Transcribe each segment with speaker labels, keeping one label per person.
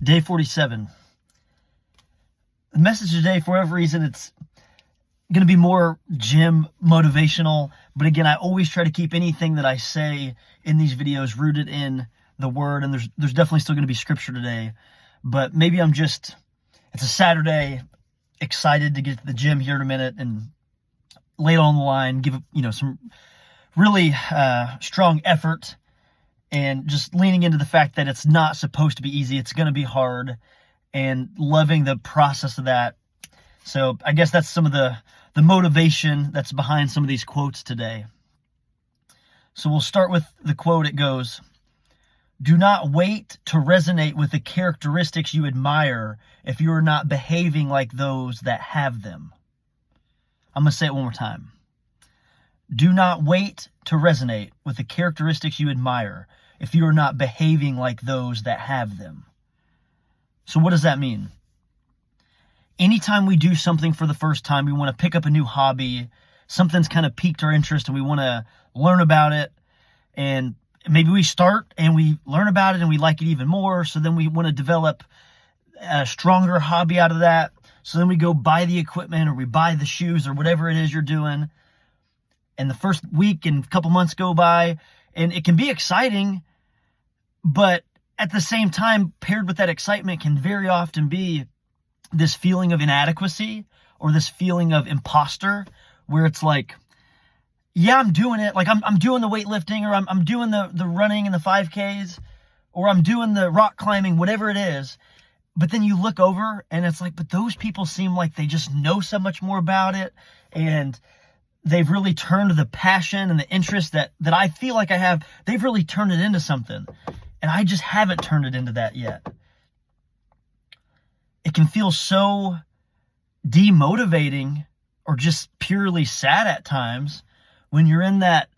Speaker 1: Day 47. The message today, for whatever reason, it's going to be more gym motivational. But again, I always try to keep anything that I say in these videos rooted in the Word. And there's definitely still going to be scripture today. But maybe it's a Saturday, excited to get to the gym here in a minute and lay it on the line, give some really strong effort, and just leaning into the fact that it's not supposed to be easy. It's going to be hard, and loving the process of that. So I guess that's some of the motivation that's behind some of these quotes today. So we'll start with the quote. It goes, "Do not wait to resonate with the characteristics you admire if you are not behaving like those that have them." I'm going to say it one more time. Do not wait to resonate with the characteristics you admire if you are not behaving like those that have them. So what does that mean? Anytime we do something for the first time, we want to pick up a new hobby, something's kind of piqued our interest and we want to learn about it. And maybe we start and we learn about it and we like it even more. So then we want to develop a stronger hobby out of that. So then we go buy the equipment or we buy the shoes or whatever it is you're doing. And the first week and couple months go by and it can be exciting, but at the same time, paired with that excitement can very often be this feeling of inadequacy or this feeling of imposter, where it's like, yeah, I'm doing it. Like I'm doing the weightlifting, or I'm doing the running and the 5Ks, or I'm doing the rock climbing, whatever it is. But then you look over and it's like, but those people seem like they just know so much more about it. And they've really turned the passion and the interest that I feel like I have. They've really turned it into something. And I just haven't turned it into that yet. It can feel so demotivating or just purely sad at times when you're in that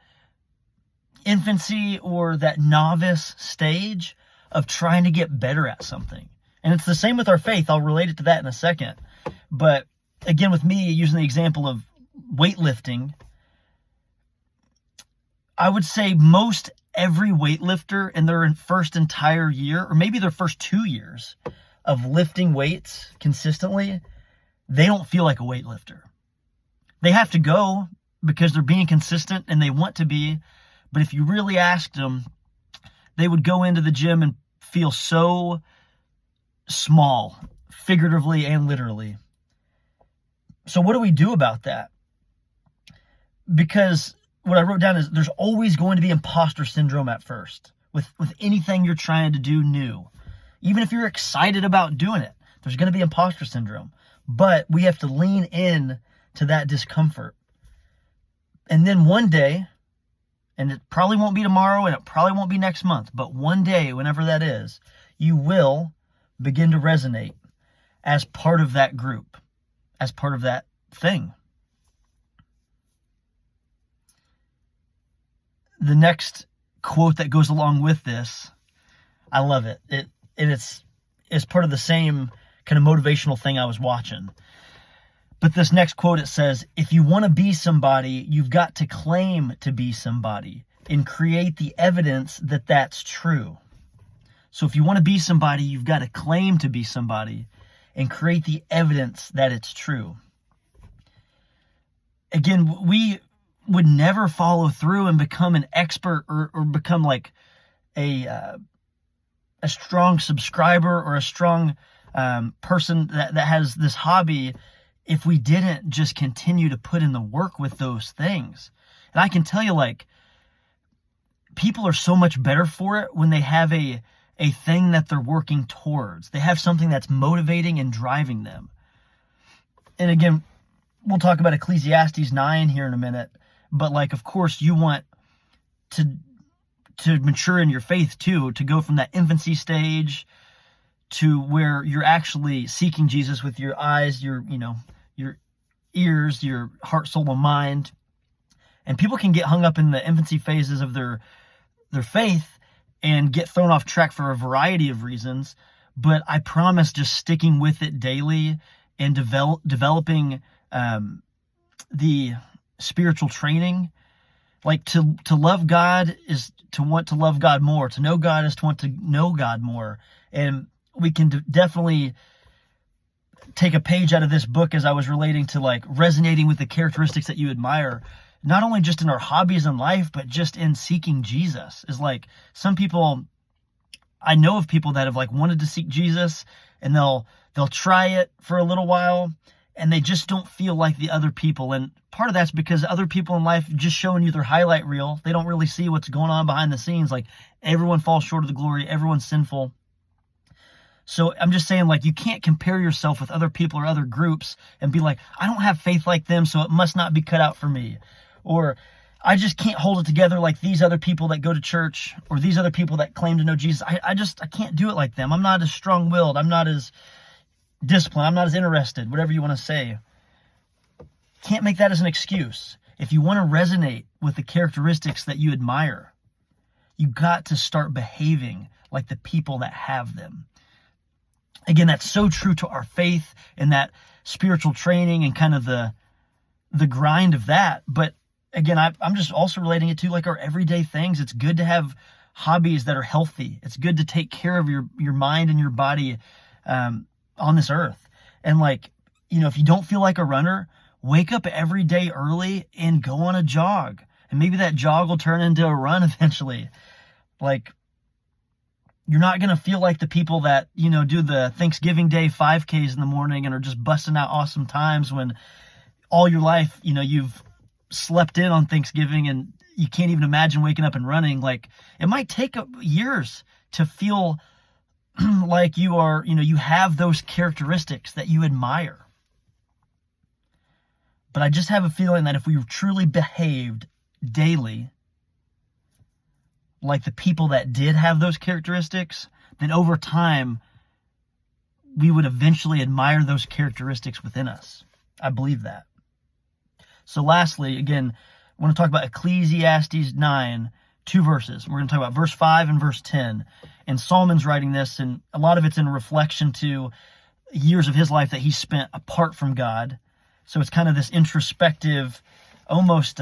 Speaker 1: infancy or that novice stage of trying to get better at something. And it's the same with our faith. I'll relate it to that in a second. But again, with me using the example of weightlifting, I would say most every weightlifter in their first entire year, or maybe their first 2 years of lifting weights consistently, they don't feel like a weightlifter. They have to go because they're being consistent and they want to be. But if you really asked them, they would go into the gym and feel so small, figuratively and literally. So what do we do about that? Because what I wrote down is there's always going to be imposter syndrome at first with anything you're trying to do new. Even if you're excited about doing it, there's going to be imposter syndrome. But we have to lean in to that discomfort. And then one day, and it probably won't be tomorrow and it probably won't be next month, but one day, whenever that is, you will begin to resonate as part of that group, as part of that thing. The next quote that goes along with this, I love it. It's part of the same kind of motivational thing I was watching. But this next quote, it says, "If you want to be somebody, you've got to claim to be somebody and create the evidence that that's true." So if you want to be somebody, you've got to claim to be somebody and create the evidence that it's true. Again, we would never follow through and become an expert or become like a strong subscriber or a strong person that has this hobby if we didn't just continue to put in the work with those things. And I can tell you, like, people are so much better for it when they have a thing that they're working towards. They have something that's motivating and driving them. And again, we'll talk about Ecclesiastes 9 here in a minute. But like, of course, you want to mature in your faith too, to go from that infancy stage to where you're actually seeking Jesus with your eyes, your ears, your heart, soul, and mind. And people can get hung up in the infancy phases of their faith and get thrown off track for a variety of reasons. But I promise, just sticking with it daily and developing the spiritual training, like to love God is to want to love God more. To know God is to want to know God more. And we can definitely take a page out of this book as I was relating to like resonating with the characteristics that you admire, not only just in our hobbies in life, but just in seeking Jesus. Is like some people, I know of people that have like wanted to seek Jesus, and they'll try it for a little while, and they just don't feel like the other people. And part of that's because other people in life just showing you their highlight reel. They don't really see what's going on behind the scenes. Like everyone falls short of the glory. Everyone's sinful. So I'm just saying, like, you can't compare yourself with other people or other groups and be like, I don't have faith like them, so it must not be cut out for me. Or I just can't hold it together like these other people that go to church, or these other people that claim to know Jesus. I can't do it like them. I'm not as strong-willed. I'm not as disciplined. I'm not as interested, whatever you want to say. Can't make that as an excuse. If you want to resonate with the characteristics that you admire, you got to start behaving like the people that have them. Again, that's so true to our faith and that spiritual training and kind of the grind of that. But again, I'm just also relating it to like our everyday things. It's good to have hobbies that are healthy. It's good to take care of your mind and your body on this earth. And like, if you don't feel like a runner, wake up every day early and go on a jog. And maybe that jog will turn into a run eventually. Like, you're not going to feel like the people that, do the Thanksgiving Day 5Ks in the morning and are just busting out awesome times when all your life, you've slept in on Thanksgiving and you can't even imagine waking up and running. Like, it might take years to feel like you are, you have those characteristics that you admire. But I just have a feeling that if we truly behaved daily like the people that did have those characteristics, then over time, we would eventually admire those characteristics within us. I believe that. So lastly, again, I want to talk about Ecclesiastes 9, 2 verses. We're going to talk about verse 5 and verse 10. And Solomon's writing this, and a lot of it's in reflection to years of his life that he spent apart from God. So it's kind of this introspective, almost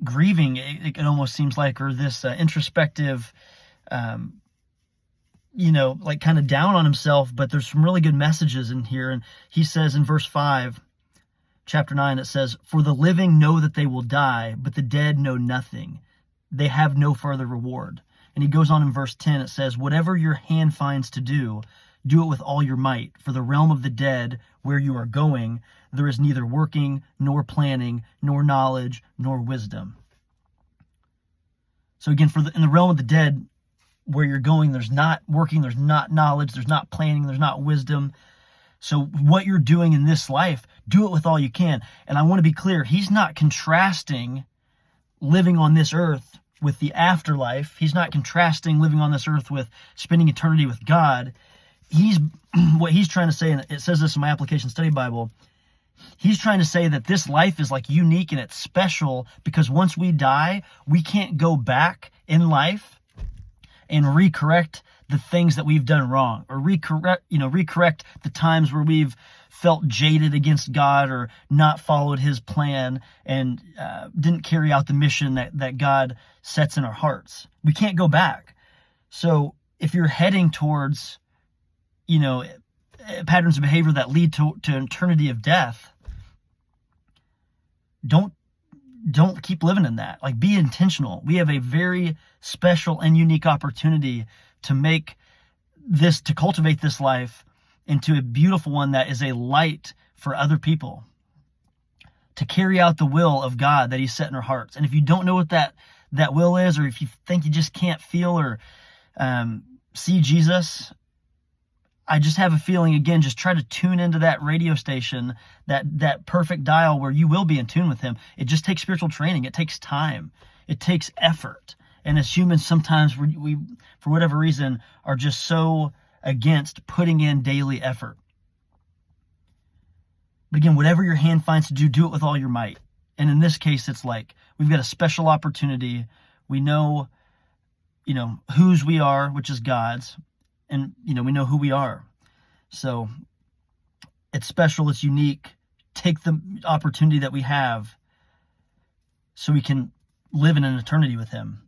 Speaker 1: grieving, it almost seems like, or this introspective, like kind of down on himself. But there's some really good messages in here. And he says in verse 5, chapter 9, it says, "For the living know that they will die, but the dead know nothing. They have no further reward." And he goes on in verse 10, it says, "Whatever your hand finds to do, do it with all your might. For the realm of the dead, where you are going, there is neither working, nor planning, nor knowledge, nor wisdom." So again, in the realm of the dead, where you're going, there's not working, there's not knowledge, there's not planning, there's not wisdom. So what you're doing in this life, do it with all you can. And I want to be clear, he's not contrasting living on this earth with the afterlife. He's not contrasting living on this earth with spending eternity with God. What he's trying to say, and it says this in my application study Bible, he's trying to say that this life is like unique and it's special because once we die, we can't go back in life and recorrect the things that we've done wrong, or recorrect the times where we've felt jaded against God or not followed his plan and didn't carry out the mission that God sets in our hearts. We can't go back. So if you're heading towards patterns of behavior that lead to eternity of death, don't keep living in that. Like, be intentional. We have a very special and unique opportunity to cultivate this life into a beautiful one that is a light for other people, to carry out the will of God that he's set in our hearts. And if you don't know what that will is, or if you think you just can't feel or see Jesus, I just have a feeling, again, just try to tune into that radio station, that perfect dial where you will be in tune with him. It just takes spiritual training. It takes time. It takes effort. And as humans, sometimes we for whatever reason, are just so against putting in daily effort. But again, whatever your hand finds to do it with all your might. And in this case, it's like we've got a special opportunity. We know, whose we are, which is God's. And, we know who we are. So it's special. It's unique. Take the opportunity that we have so we can live in an eternity with him.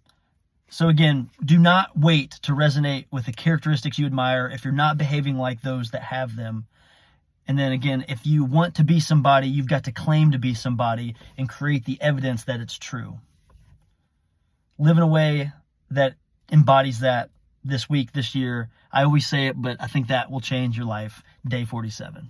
Speaker 1: So again, do not wait to resonate with the characteristics you admire if you're not behaving like those that have them. And then again, if you want to be somebody, you've got to claim to be somebody and create the evidence that it's true. Live in a way that embodies that this week, this year. I always say it, but I think that will change your life. Day 47.